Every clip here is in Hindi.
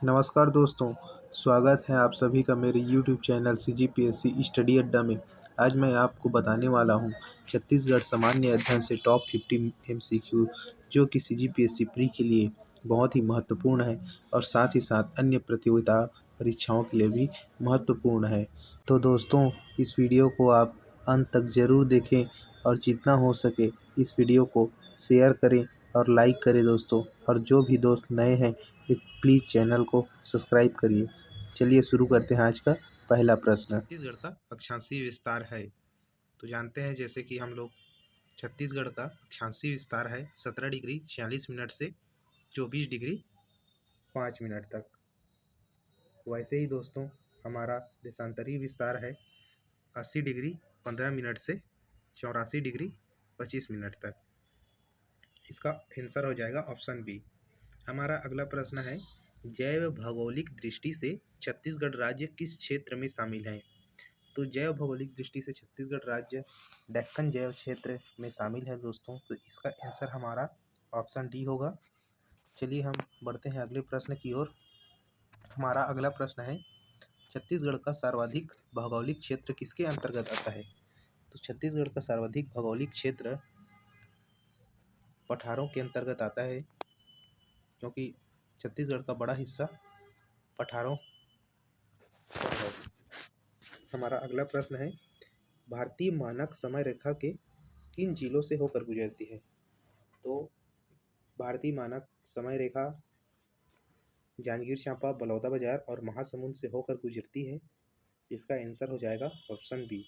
नमस्कार दोस्तों, स्वागत है आप सभी का मेरे यूट्यूब चैनल सीजीपीएससी स्टडी अड्डा में। आज मैं आपको बताने वाला हूँ छत्तीसगढ़ सामान्य अध्ययन से टॉप 50 एमसीक्यू जो कि सीजीपीएससी प्री के लिए बहुत ही महत्वपूर्ण है और साथ ही साथ अन्य प्रतियोगिता परीक्षाओं के लिए भी महत्वपूर्ण है। तो दोस्तों, इस वीडियो को आप अंत तक ज़रूर देखें और जितना हो सके इस वीडियो को शेयर करें और लाइक करें दोस्तों। और जो भी दोस्त नए हैं प्लीज़ चैनल को सब्सक्राइब करिए। चलिए शुरू करते हैं आज का पहला प्रश्न। छत्तीसगढ़ का अक्षांशीय विस्तार है। तो जानते हैं जैसे कि हम लोग छत्तीसगढ़ का अक्षांशीय विस्तार है 17 डिग्री 46 मिनट से 24 डिग्री 5 मिनट तक। वैसे ही दोस्तों हमारा देशांतरीय विस्तार है 80 डिग्री 15 मिनट से 84 डिग्री 25 मिनट तक। इसका आंसर हो जाएगा ऑप्शन बी। हमारा अगला प्रश्न है, जैव भौगोलिक दृष्टि से छत्तीसगढ़ राज्य किस क्षेत्र में शामिल है? तो जैव भौगोलिक दृष्टि से छत्तीसगढ़ राज्य डेक्कन जैव क्षेत्र में शामिल है दोस्तों। तो इसका आंसर हमारा ऑप्शन डी होगा। चलिए हम बढ़ते हैं अगले प्रश्न की ओर। हमारा अगला प्रश्न है, छत्तीसगढ़ का सर्वाधिक भौगोलिक क्षेत्र किसके अंतर्गत आता है? तो छत्तीसगढ़ का सर्वाधिक भौगोलिक क्षेत्र पठारों के अंतर्गत आता है, क्योंकि छत्तीसगढ़ का बड़ा हिस्सा पठारों पर है। हमारा अगला प्रश्न है, भारतीय मानक समय रेखा के किन जिलों से होकर गुजरती है? तो भारतीय मानक समय रेखा जांजगीर चांपा, बलौदाबाजार और महासमुंद से होकर गुजरती है। इसका आंसर हो जाएगा ऑप्शन बी।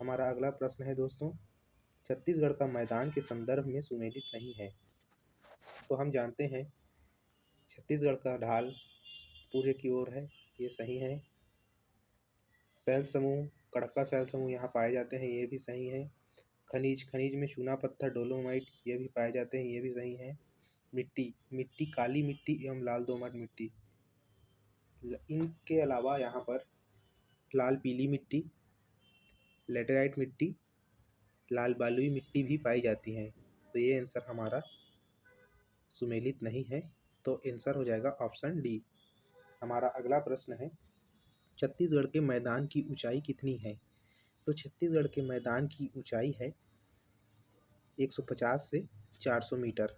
हमारा अगला प्रश्न है दोस्तों, छत्तीसगढ़ का मैदान के संदर्भ में सुमेलित नहीं है। तो हम जानते हैं छत्तीसगढ़ का ढाल पूर्व की ओर है, ये सही है। शैल समूह, कड़क्का शैल समूह यहाँ पाए जाते हैं, ये भी सही है। खनिज में चूना पत्थर डोलोमाइट ये भी पाए जाते हैं, ये भी सही है। मिट्टी काली मिट्टी एवं लाल दोमट मिट्टी, इनके अलावा यहाँ पर लाल पीली मिट्टी, लेटेराइट मिट्टी, लाल बालुई मिट्टी भी पाई जाती है। तो ये आंसर हमारा सुमेलित नहीं है, तो आंसर हो जाएगा ऑप्शन डी। हमारा अगला प्रश्न है, छत्तीसगढ़ के मैदान की ऊंचाई कितनी है? तो छत्तीसगढ़ के मैदान की ऊंचाई है 150 से 400 मीटर।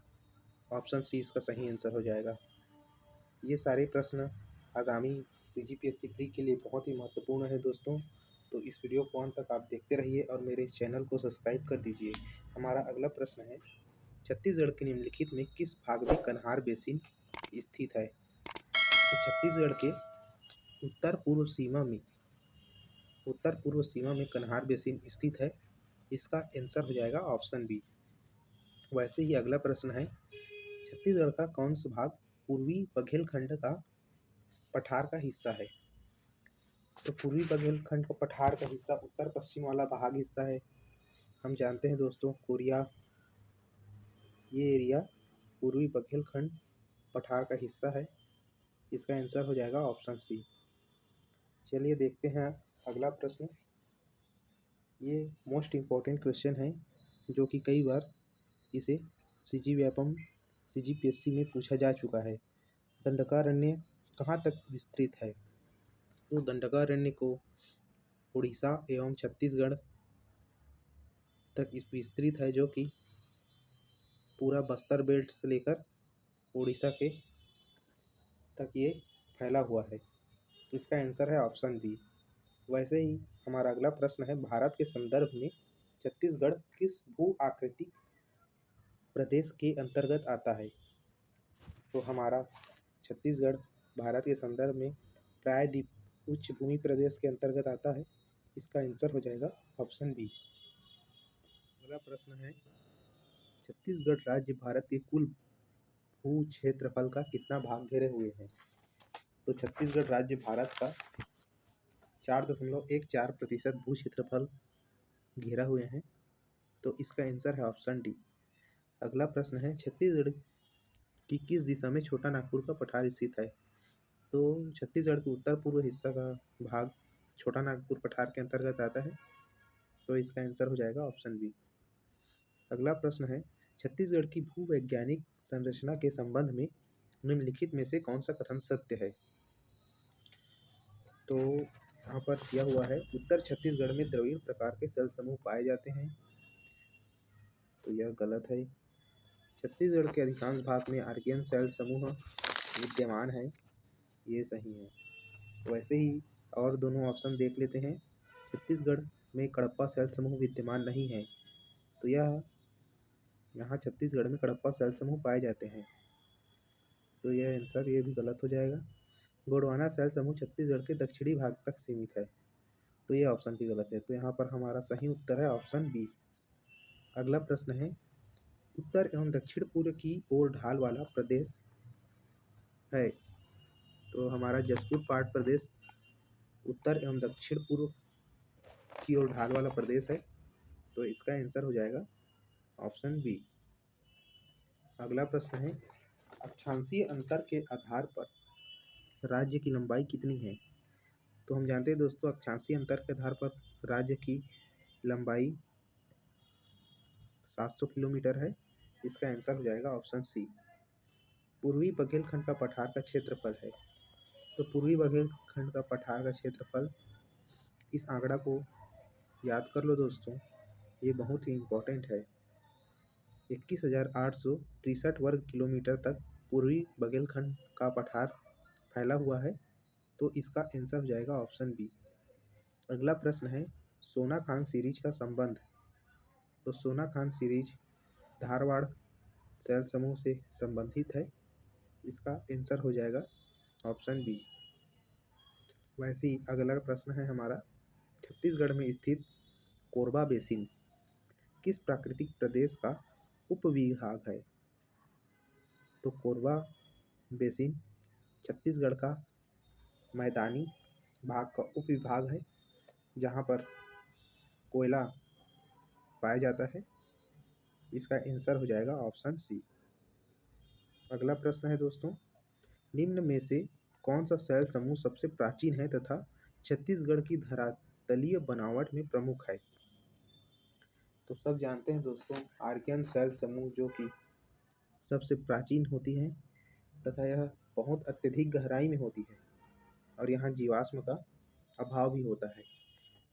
ऑप्शन सी इसका सही आंसर हो जाएगा। ये सारे प्रश्न आगामी सीजीपीएससी प्री के लिए बहुत ही महत्वपूर्ण है दोस्तों। तो इस वीडियो को अंत तक आप देखते रहिए और मेरे इस चैनल को सब्सक्राइब कर दीजिए। हमारा अगला प्रश्न है, छत्तीसगढ़ के निम्नलिखित में किस भाग में कन्हार बेसिन स्थित है? तो छत्तीसगढ़ के उत्तर पूर्व सीमा में कन्हार बेसिन स्थित है। इसका आंसर हो जाएगा ऑप्शन बी। वैसे ही अगला प्रश्न है, छत्तीसगढ़ का कौन सा भाग पूर्वी बघेलखंड का पठार का हिस्सा है? तो पूर्वी बघेलखंड का पठार का हिस्सा उत्तर पश्चिम वाला भाग हिस्सा है। हम जानते हैं दोस्तों कोरिया, ये एरिया पूर्वी बघेलखंड पठार का हिस्सा है। इसका आंसर हो जाएगा ऑप्शन सी। चलिए देखते हैं अगला प्रश्न। ये मोस्ट इम्पॉर्टेंट क्वेश्चन है जो कि कई बार इसे सीजीपीएससी में पूछा जा चुका है। दंडकारण्य कहाँ तक विस्तृत है? तो दंडकारण्य को उड़ीसा एवं छत्तीसगढ़ तक विस्तृत है, जो कि पूरा बस्तर बेल्ट से लेकर उड़ीसा के तक ये फैला हुआ है। इसका आंसर है ऑप्शन बी। वैसे ही हमारा अगला प्रश्न है, भारत के संदर्भ में छत्तीसगढ़ किस भू आकृति प्रदेश के अंतर्गत आता है? तो हमारा छत्तीसगढ़ भारत के संदर्भ में प्रायद्वीप उच्च भूमि प्रदेश के अंतर्गत आता है। इसका आंसर हो जाएगा ऑप्शन बी। अगला प्रश्न है, छत्तीसगढ़ राज्य भारत के कुल भू क्षेत्रफल का कितना भाग घेरे हुए है? तो छत्तीसगढ़ राज्य भारत का 4.14% भू क्षेत्रफल घेरा हुए हैं। तो इसका आंसर है ऑप्शन डी। अगला प्रश्न है, छत्तीसगढ़ की किस दिशा में छोटा नागपुर का पठार स्थित है? तो छत्तीसगढ़ के उत्तर पूर्व हिस्सा का भाग छोटा नागपुर पठार के अंतर्गत आता है। तो इसका आंसर हो जाएगा ऑप्शन बी। अगला प्रश्न है, छत्तीसगढ़ की भूवैज्ञानिक संरचना के संबंध में निम्नलिखित में से कौन सा कथन सत्य है? तो यहाँ पर दिया हुआ है, उत्तर छत्तीसगढ़ में द्रविड़ प्रकार के सेल समूह पाए जाते हैं, तो यह गलत है। छत्तीसगढ़ के अधिकांश भाग में आर्कियन सेल समूह विद्यमान है, ये सही है। वैसे ही और दोनों ऑप्शन देख लेते हैं। छत्तीसगढ़ में कडप्पा सेल समूह विद्यमान नहीं है, तो यह यहाँ छत्तीसगढ़ में कडप्पा सेल समूह पाए जाते हैं, तो यह आंसर ये भी गलत हो जाएगा। गोंडवाना सेल समूह छत्तीसगढ़ के दक्षिणी भाग तक सीमित है, तो यह ऑप्शन भी गलत है। तो यहाँ पर हमारा सही उत्तर है ऑप्शन बी। अगला प्रश्न है, उत्तर एवं दक्षिण पूर्व की ओर ढाल वाला प्रदेश है, तो हमारा जसपुर पाट प्रदेश उत्तर एवं दक्षिण पूर्व की ओर ढाल वाला प्रदेश है, तो इसका आंसर हो जाएगा ऑप्शन बी। अगला प्रश्न है, अक्षांशीय अंतर के आधार पर राज्य की लंबाई कितनी है? तो हम जानते हैं दोस्तों, अक्षांशीय अंतर के आधार पर राज्य की लंबाई 700 किलोमीटर है, इसका आंसर हो जाएगा ऑप्शन सी। पूर्वी बघेलखंड का पठार का क्षेत्रफल है, तो पूर्वी बघेलखंड का पठार का क्षेत्रफल, इस आंकड़ा को याद कर लो दोस्तों, ये बहुत ही इम्पोर्टेंट है। 21,863 वर्ग किलोमीटर तक पूर्वी बघेलखंड का पठार फैला हुआ है, तो इसका आंसर हो जाएगा ऑप्शन बी। अगला प्रश्न है, सोना खान सीरीज का संबंध, तो सोना खान सीरीज धारवाड़ सेल समूह से संबंधित है, इसका आंसर हो जाएगा ऑप्शन बी। वैसे ही अगला प्रश्न है हमारा, छत्तीसगढ़ में स्थित कोरबा बेसिन किस प्राकृतिक प्रदेश का उपविभाग है? तो कोरबा बेसिन छत्तीसगढ़ का मैदानी भाग का उपविभाग है, जहाँ पर कोयला पाया जाता है, इसका आंसर हो जाएगा ऑप्शन सी। अगला प्रश्न है दोस्तों, निम्न में से कौन सा सेल समूह सबसे प्राचीन है तथा छत्तीसगढ़ की धरातलीय बनावट में प्रमुख है? तो सब जानते हैं दोस्तों, आर्कियन सेल समूह जो कि सबसे प्राचीन होती हैं तथा यह बहुत अत्यधिक गहराई में होती है और यहाँ जीवाश्म का अभाव भी होता है,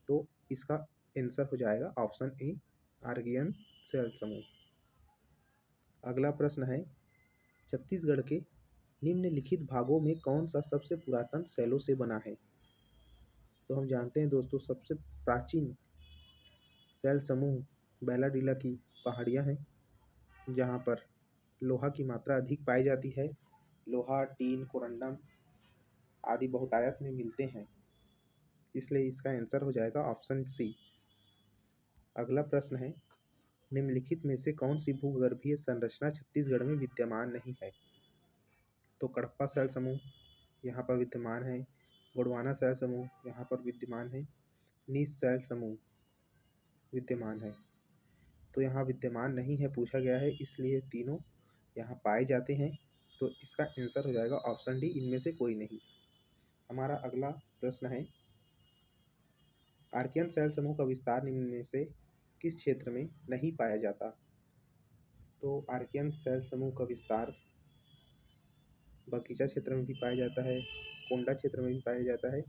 तो इसका आंसर हो जाएगा ऑप्शन ए, आर्कियन सेल समूह। अगला प्रश्न है, छत्तीसगढ़ के निम्नलिखित भागों में कौन सा सबसे पुरातन सेलों से बना है? तो हम जानते हैं दोस्तों, सबसे प्राचीन सेल समूह बैलाडीला की पहाड़ियाँ हैं, जहाँ पर लोहा की मात्रा अधिक पाई जाती है। लोहा, टीन, कोरंडम आदि बहुतायत में मिलते हैं, इसलिए इसका आंसर हो जाएगा ऑप्शन सी। अगला प्रश्न है, निम्नलिखित में से कौन सी भूगर्भीय संरचना छत्तीसगढ़ में विद्यमान नहीं है? तो कडप्पा सेल समूह यहाँ पर विद्यमान है, गोंडवाना सेल समूह यहाँ पर विद्यमान है, नीस सेल समूह विद्यमान है, तो यहाँ विद्यमान नहीं है पूछा गया है, इसलिए तीनों यहाँ पाए जाते हैं, तो इसका आंसर हो जाएगा ऑप्शन डी, इनमें से कोई नहीं। हमारा अगला प्रश्न है, आर्कियन सेल समूह का विस्तार निम्न में से किस क्षेत्र में नहीं पाया जाता? तो आर्कियन सेल समूह का विस्तार बगीचा क्षेत्र में भी पाया जाता है, कोंडा क्षेत्र में भी पाया जाता है,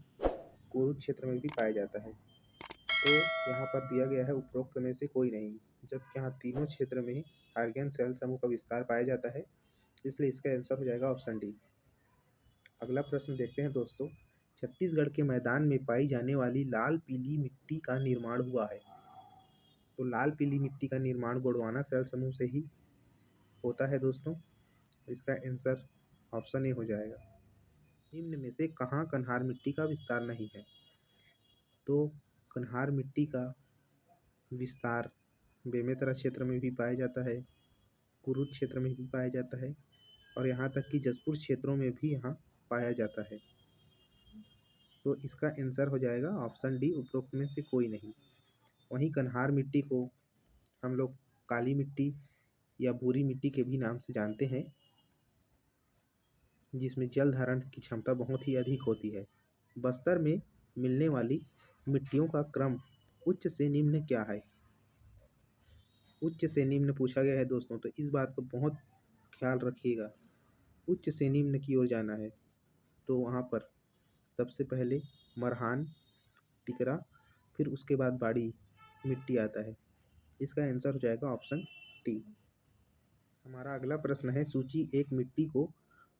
कुरुद क्षेत्र में भी पाया जाता है, तो यहाँ पर दिया गया है उपरोक्त में से कोई नहीं, जबकि यहाँ तीनों क्षेत्र में आर्कियन सेल समूह का विस्तार पाया जाता है, इसलिए इसका आंसर हो जाएगा ऑप्शन डी। अगला प्रश्न देखते हैं दोस्तों, छत्तीसगढ़ के मैदान में पाई जाने वाली लाल पीली मिट्टी का निर्माण हुआ है, तो लाल पीली मिट्टी का निर्माण गोंडवाना सेल समूह से ही होता है दोस्तों, इसका आंसर ऑप्शन ए हो जाएगा। निम्न में से कहाँ कन्हार मिट्टी का विस्तार नहीं है? तो कन्हार मिट्टी का विस्तार बेमेतरा क्षेत्र में भी पाया जाता है, कुरुद क्षेत्र में भी पाया जाता है, और यहाँ तक कि जसपुर क्षेत्रों में भी यहाँ पाया जाता है, तो इसका आंसर हो जाएगा ऑप्शन डी, उपरोक्त में से कोई नहीं। वहीं कन्हार मिट्टी को हम लोग काली मिट्टी या भूरी मिट्टी के भी नाम से जानते हैं, जिसमें जल धारण की क्षमता बहुत ही अधिक होती है। बस्तर में मिलने वाली मिट्टियों का क्रम उच्च से निम्न क्या है? उच्च से निम्न पूछा गया है दोस्तों, तो इस बात को बहुत ख्याल रखिएगा। उच्च से निम्न की ओर जाना है तो वहाँ पर सबसे पहले मरहान, टिकरा, फिर उसके बाद बाड़ी मिट्टी आता है। इसका आंसर हो जाएगा ऑप्शन टी। हमारा अगला प्रश्न है, सूची एक मिट्टी को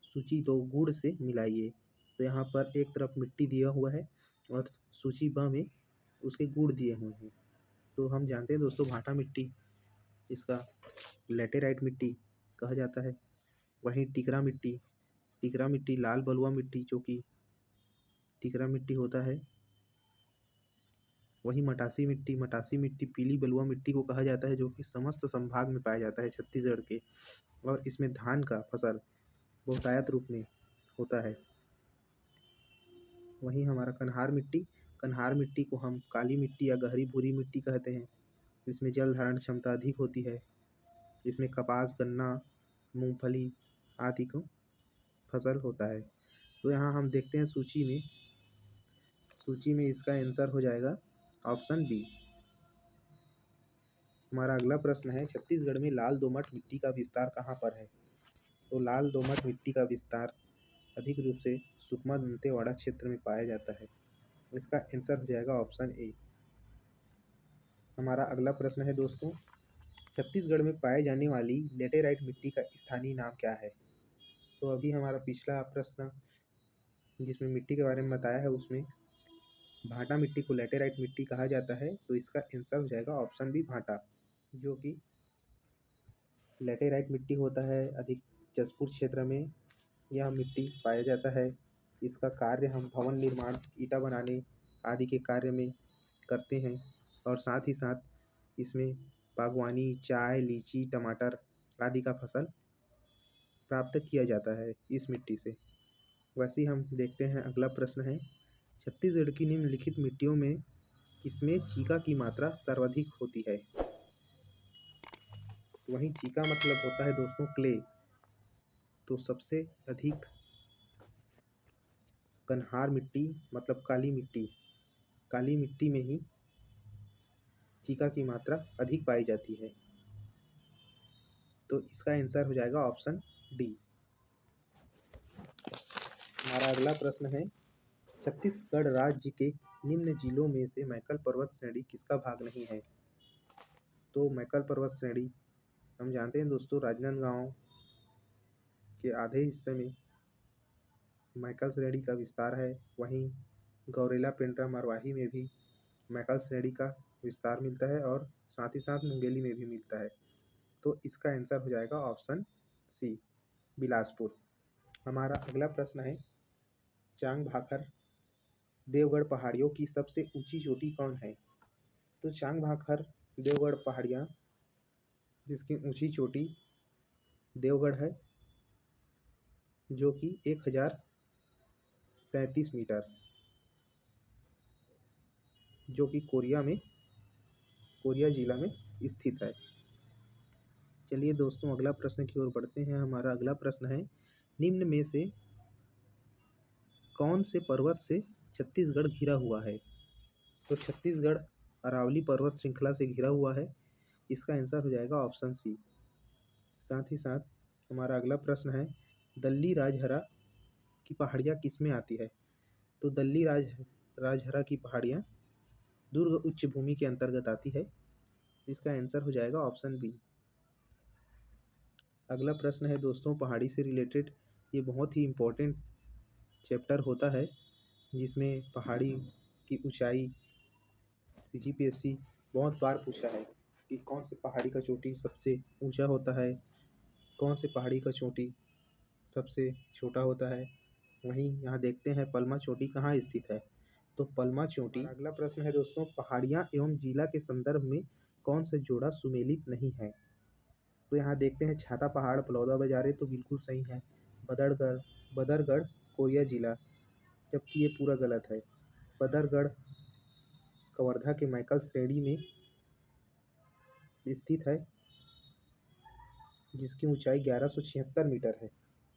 सूची दो गुड़ से मिलाइए। तो यहाँ पर एक तरफ मिट्टी दिया हुआ है और सूची ब में उसके गुड़ दिए हुए हैं। तो हम जानते हैं दोस्तों, भाटा मिट्टी इसका लेटेराइट मिट्टी कहा जाता है। वहीं टिकरा मिट्टी लाल बलुआ मिट्टी जो कि टिकरा मिट्टी होता है। वहीं मटासी मिट्टी पीली बलुआ मिट्टी को कहा जाता है, जो कि समस्त संभाग में पाया जाता है छत्तीसगढ़ के, और इसमें धान का फसल बहुतायत रूप में होता है। वहीं हमारा कन्हार मिट्टी को हम काली मिट्टी या गहरी भूरी मिट्टी कहते हैं। इसमें जल धारण क्षमता अधिक होती है। इसमें कपास, गन्ना, मूंगफली आदि को फसल होता है। तो यहाँ हम देखते हैं सूची में इसका आंसर हो जाएगा ऑप्शन बी। हमारा अगला प्रश्न है, छत्तीसगढ़ में लाल दोमट मिट्टी का विस्तार कहाँ पर है? तो लाल दोमट मिट्टी का विस्तार अधिक रूप से सुकमा दंतेवाड़ा क्षेत्र में पाया जाता है। इसका आंसर हो जाएगा ऑप्शन ए। हमारा अगला प्रश्न है दोस्तों, छत्तीसगढ़ में पाए जाने वाली लेटेराइट मिट्टी का स्थानीय नाम क्या है? तो अभी हमारा पिछला प्रश्न जिसमें मिट्टी के बारे में बताया है, उसमें भाटा मिट्टी को लेटेराइट मिट्टी कहा जाता है। तो इसका आंसर हो जाएगा ऑप्शन बी, भाटा, जो कि लेटेराइट मिट्टी होता है। अधिक जसपुर क्षेत्र में यह मिट्टी पाया जाता है। इसका कार्य हम भवन निर्माण, ईंटा बनाने आदि के कार्य में करते हैं, और साथ ही साथ इसमें बागवानी, चाय, लीची, टमाटर आदि का फसल प्राप्त किया जाता है इस मिट्टी से। वैसे ही हम देखते हैं, अगला प्रश्न है, छत्तीसगढ़ की निम्नलिखित मिट्टियों में किसमें चीका की मात्रा सर्वाधिक होती है? वहीं चीका मतलब होता है दोस्तों क्ले। तो सबसे अधिक कन्हार मिट्टी मतलब काली मिट्टी में ही चीका की मात्रा अधिक पाई जाती है। तो इसका आंसर हो जाएगा ऑप्शन डी। हमारा अगला प्रश्न है, छत्तीसगढ़ राज्य के निम्न जिलों में से मैकल पर्वत श्रेणी किसका भाग नहीं है? तो मैकल पर्वत श्रेणी हम जानते हैं दोस्तों, राजनांदगांव के आधे हिस्से में मैकल श्रेणी का विस्तार है। वहीं गौरेला, पेंड्रा, मरवाही में भी मैकल श्रेणी का विस्तार मिलता है, और साथ ही साथ मुंगेली में भी मिलता है। तो इसका आंसर हो जाएगा ऑप्शन सी, बिलासपुर। हमारा अगला प्रश्न है, चांग भाखर देवगढ़ पहाड़ियों की सबसे ऊंची चोटी कौन है? तो चांग भाखर देवगढ़ पहाड़ियाँ जिसकी ऊंची चोटी देवगढ़ है, जो कि 1033 मीटर, जो कि कोरिया जिला में स्थित है। चलिए दोस्तों, अगला प्रश्न की ओर बढ़ते हैं। हमारा अगला प्रश्न है, निम्न में से कौन से पर्वत से छत्तीसगढ़ घिरा हुआ है? तो छत्तीसगढ़ अरावली पर्वत श्रृंखला से घिरा हुआ है। इसका आंसर हो जाएगा ऑप्शन सी। साथ ही साथ हमारा अगला प्रश्न है, दल्ली राजहरा की पहाड़ियाँ किस में आती है? तो राजहरा की पहाड़ियाँ दुर्ग उच्च भूमि के अंतर्गत आती है। इसका आंसर हो जाएगा ऑप्शन बी। अगला प्रश्न है दोस्तों, पहाड़ी से रिलेटेड ये बहुत ही इम्पोर्टेंट चैप्टर होता है, जिसमें पहाड़ी की ऊंचाई CGPSC बहुत बार पूछा है कि कौन से पहाड़ी का चोटी सबसे ऊंचा होता है, कौन से पहाड़ी का चोटी सबसे छोटा होता है। वहीं यहाँ देखते हैं पलमा चोटी कहाँ स्थित है। तो पलमा चोटी। अगला प्रश्न है दोस्तों, पहाड़ियाँ एवं जिला के संदर्भ में कौन सा जोड़ा सुमेलित नहीं है? तो यहाँ देखते हैं छाता पहाड़ बलौदाबाजार तो बिल्कुल सही है। बदरगढ़ कोरिया जिला, जबकि ये पूरा गलत है। बदरगढ़ कवर्धा के मैकल श्रेणी में स्थित है, जिसकी ऊंचाई 1176 मीटर है।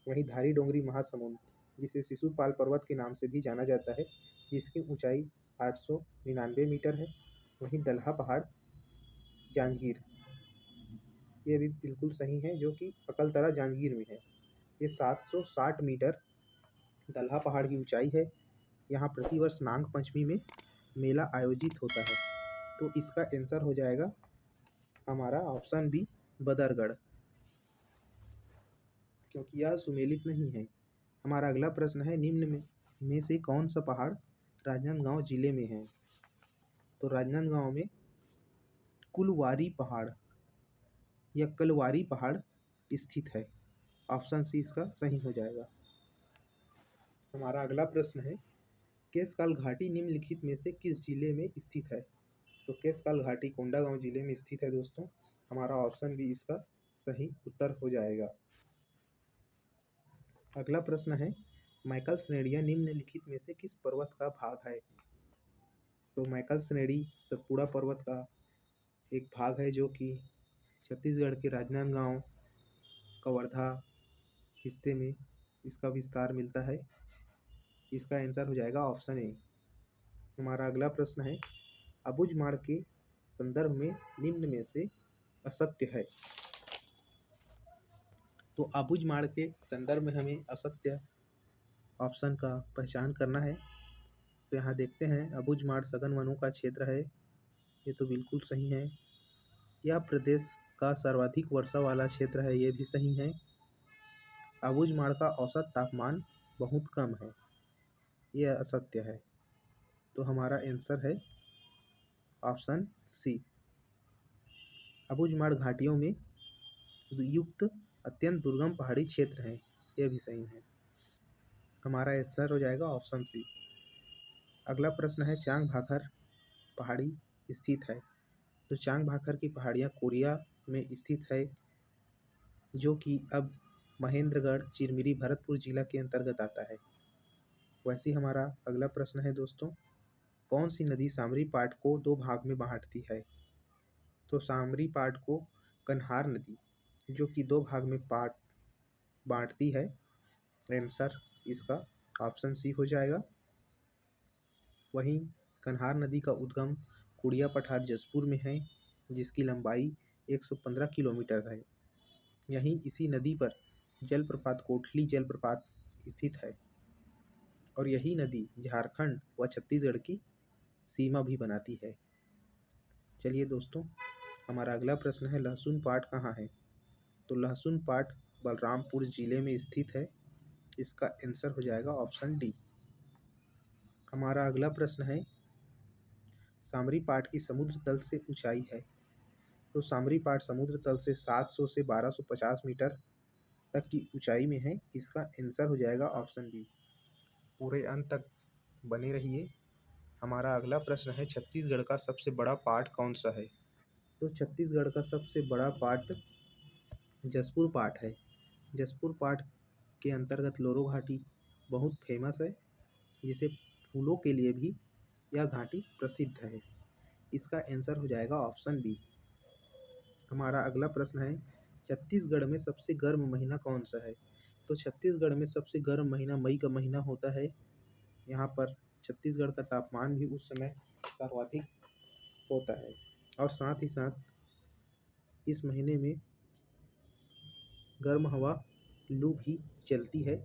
वहीं धारी डोंगरी महासमुंद, जिसे शिशुपाल पर्वत के नाम से भी जाना जाता है, जिसकी ऊंचाई 899 मीटर है। वहीं दल्हा पहाड़ जांजगीर, ये भी बिल्कुल सही है, जो कि अकलतरा जांजगीर में है। ये 760 मीटर दल्हा पहाड़ की ऊंचाई है। यहाँ प्रतिवर्ष नाग पंचमी में मेला आयोजित होता है। तो इसका आंसर हो जाएगा हमारा ऑप्शन बी, बदरगढ़, क्योंकि यह सुमेलित नहीं है। हमारा अगला प्रश्न है, निम्न में से कौन सा पहाड़ राजनांदगांव जिले में है? तो राजनांदगांव में कुलवारी पहाड़ या कलवारी पहाड़ स्थित है। ऑप्शन सी इसका सही हो जाएगा। हमारा अगला प्रश्न है, केशकाल घाटी निम्नलिखित में से किस जिले में स्थित है? तो केशकाल घाटी कोंडागांव जिले में स्थित है दोस्तों। हमारा ऑप्शन बी इसका सही उत्तर हो जाएगा। अगला प्रश्न है, मैकल श्रेणियां निम्नलिखित में से किस पर्वत का भाग है? तो मैकल श्रेणी सतपुड़ा पर्वत का एक भाग है, जो कि छत्तीसगढ़ के राजनांदगांव कवर्धा हिस्से में इसका विस्तार मिलता है। इसका आंसर हो जाएगा ऑप्शन ए। हमारा अगला प्रश्न है, अबुझमाड़ के संदर्भ में निम्न में से असत्य है? तो अबुझमाड़ के संदर्भ में हमें असत्य ऑप्शन का पहचान करना है। तो यहाँ देखते हैं, अबुझमाड़ सघन वनों का क्षेत्र है। ये तो बिल्कुल सही है। यह प्रदेश का सर्वाधिक वर्षा वाला क्षेत्र है, ये भी सही है। अबुझमाड़ का औसत तापमान बहुत कम है, यह असत्य है। तो हमारा आंसर है ऑप्शन सी। अबुझमाड़ घाटियों में युक्त अत्यंत दुर्गम पहाड़ी क्षेत्र है, यह भी सही है। हमारा आंसर हो जाएगा ऑप्शन सी। अगला प्रश्न है, चांग भाखर पहाड़ी स्थित है? तो चांग भाखर की पहाड़ियाँ कोरिया में स्थित है, जो कि अब महेंद्रगढ़ चिरमिरी भरतपुर जिला के अंतर्गत आता है। वैसे ही हमारा अगला प्रश्न है दोस्तों, कौन सी नदी सामरी पाट को दो भाग में बांटती है? तो सामरी पाट को कन्हार नदी, जो कि दो भाग में पाट बांटती है। आंसर इसका ऑप्शन सी हो जाएगा। वहीं कन्हार नदी का उद्गम कुड़िया पठार जसपुर में है, जिसकी लंबाई 115 किलोमीटर है। यहीं इसी नदी पर जलप्रपात कोटली जलप्रपात स्थित है, और यही नदी झारखंड व छत्तीसगढ़ की सीमा भी बनाती है। चलिए दोस्तों, हमारा अगला प्रश्न है, लहसुन पाट कहाँ है? तो लहसुन पाट बलरामपुर जिले में स्थित है। इसका आंसर हो जाएगा ऑप्शन डी। हमारा अगला प्रश्न है, सामरी पाट की समुद्र तल से ऊंचाई है? तो सामरी पाट समुद्र तल से 700 से 1250 मीटर तक की ऊंचाई में है। इसका आंसर हो जाएगा ऑप्शन बी। पूरे अंत तक बने रहिए। हमारा अगला प्रश्न है, छत्तीसगढ़ का सबसे बड़ा पाट कौन सा है? तो छत्तीसगढ़ का सबसे बड़ा पाट जसपुर पाट है। जसपुर पाट के अंतर्गत लोरो घाटी बहुत फेमस है, जिसे फूलों के लिए भी यह घाटी प्रसिद्ध है। इसका आंसर हो जाएगा ऑप्शन बी। हमारा अगला प्रश्न है, छत्तीसगढ़ में सबसे गर्म महीना कौन सा है? तो छत्तीसगढ़ में सबसे गर्म महीना मई का महीना होता है। यहाँ पर छत्तीसगढ़ का तापमान भी उस समय सर्वाधिक होता है, और साथ ही साथ इस महीने में गर्म हवा लू भी चलती है।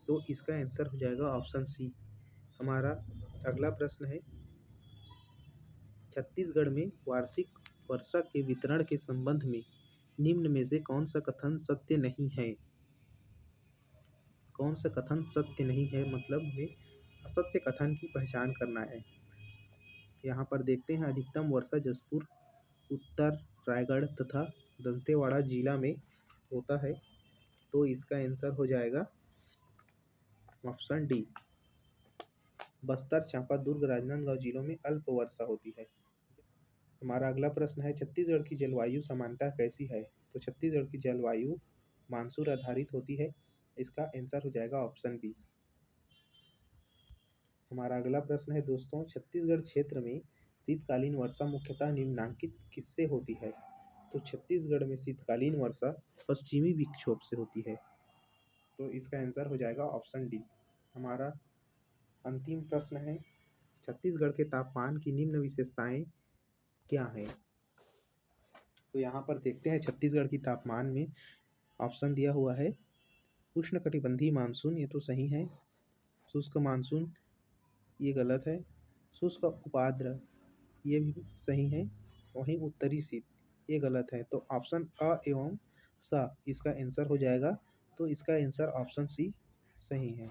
तो इसका आंसर हो जाएगा ऑप्शन सी। हमारा अगला प्रश्न है, छत्तीसगढ़ में वार्षिक वर्षा के वितरण के संबंध में निम्न में से कौन सा कथन सत्य नहीं है? कौन सा कथन सत्य नहीं है, मतलब हमें असत्य कथन की पहचान करना है। यहाँ पर देखते हैं, अधिकतम वर्षा जसपुर, उत्तर रायगढ़ तथा दंतेवाड़ा जिला में होता है। तो इसका आंसर हो जाएगा ऑप्शन डी। बस्तर, चांपा, दुर्ग, राजनांदगांव जिलों में अल्प वर्षा होती है। हमारा अगला प्रश्न है, छत्तीसगढ़ की जलवायु सामान्यतः कैसी है? तो छत्तीसगढ़ की जलवायु मानसून आधारित होती है। इसका आंसर हो जाएगा ऑप्शन बी। हमारा अगला प्रश्न है दोस्तों, छत्तीसगढ़ क्षेत्र में शीतकालीन वर्षा मुख्यतः निम्नलिखित किससे होती है? तो छत्तीसगढ़ में शीतकालीन वर्षा पश्चिमी विक्षोभ से होती है। तो इसका आंसर हो जाएगा ऑप्शन डी। हमारा अंतिम प्रश्न है, छत्तीसगढ़ के तापमान की निम्न विशेषताएं क्या हैं? तो यहाँ पर देखते हैं, छत्तीसगढ़ की तापमान में ऑप्शन दिया हुआ है, उष्णकटिबंधीय मानसून ये तो सही है। शुष्क मानसून ये गलत है। शुष्क उपाद्र ये भी सही है। वहीं उत्तरी शीत ये गलत है। तो ऑप्शन अ एवं स इसका आंसर हो जाएगा। तो इसका आंसर ऑप्शन सी सही है।